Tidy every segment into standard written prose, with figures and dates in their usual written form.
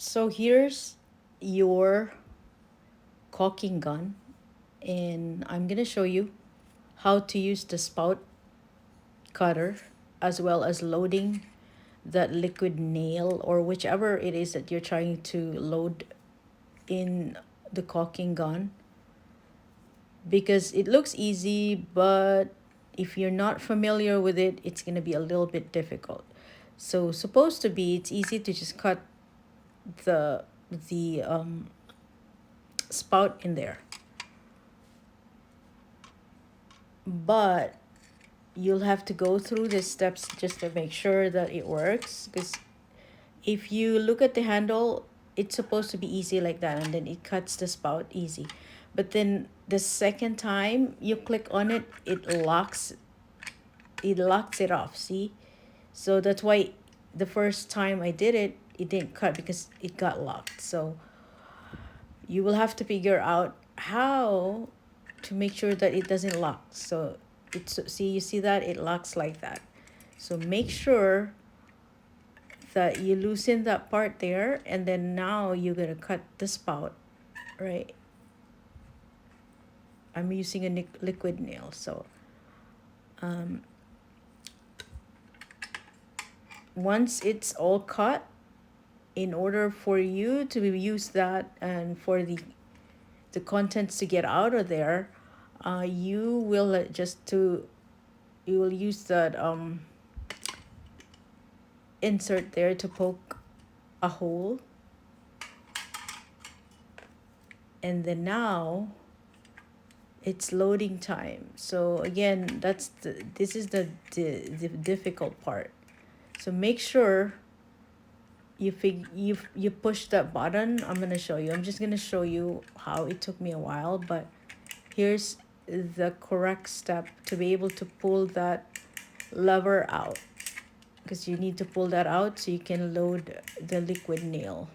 So here's your caulking gun, and I'm gonna show you how to use the spout cutter as well as loading that liquid nail or whichever it is that you're trying to load in the caulking gun, because it looks easy, but if you're not familiar with it, it's gonna be a little bit difficult. So supposed to be it's easy to just cut the the spout in there, but you'll have to go through the steps just to make sure that it works, because if you look at the handle, it's supposed to be easy like that, and then it cuts the spout easy. But then the second time you click on it, it locks it off, see? So that's why the first time I did it, it didn't cut because it got locked. So you will have to figure out how to make sure that it doesn't lock. So it's, see, you see that it locks like that. So make sure that you loosen that part there, and then now you're gonna cut the spout, right? I'm using a liquid nail, so once it's all cut, in order for you to use that and for the contents to get out of there, you will you will use that insert there to poke a hole, and then now it's loading time. So again, this is the difficult part. So make sure you push that button. I'm gonna show you. I'm just gonna show you how it took me a while, but here's the correct step to be able to pull that lever out, because you need to pull that out so you can load the liquid nail.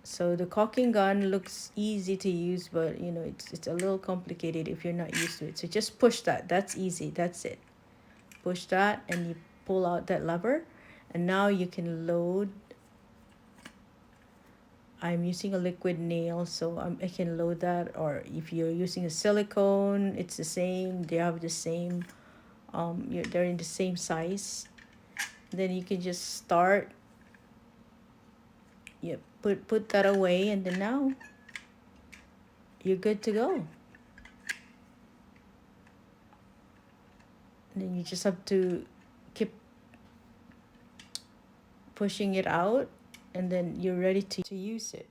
So the caulking gun looks easy to use, but you know it's a little complicated if you're not used to it. So just push that. That's easy. That's it. Push that and you pull out that lever, and now you can load. I'm using a liquid nail, so I can load that, or if you're using a silicone, it's the same. They have the same, they're in the same size. Then you can just start. You put that away, and then now you're good to go. And then you just have to keep pushing it out, and then you're ready to use it.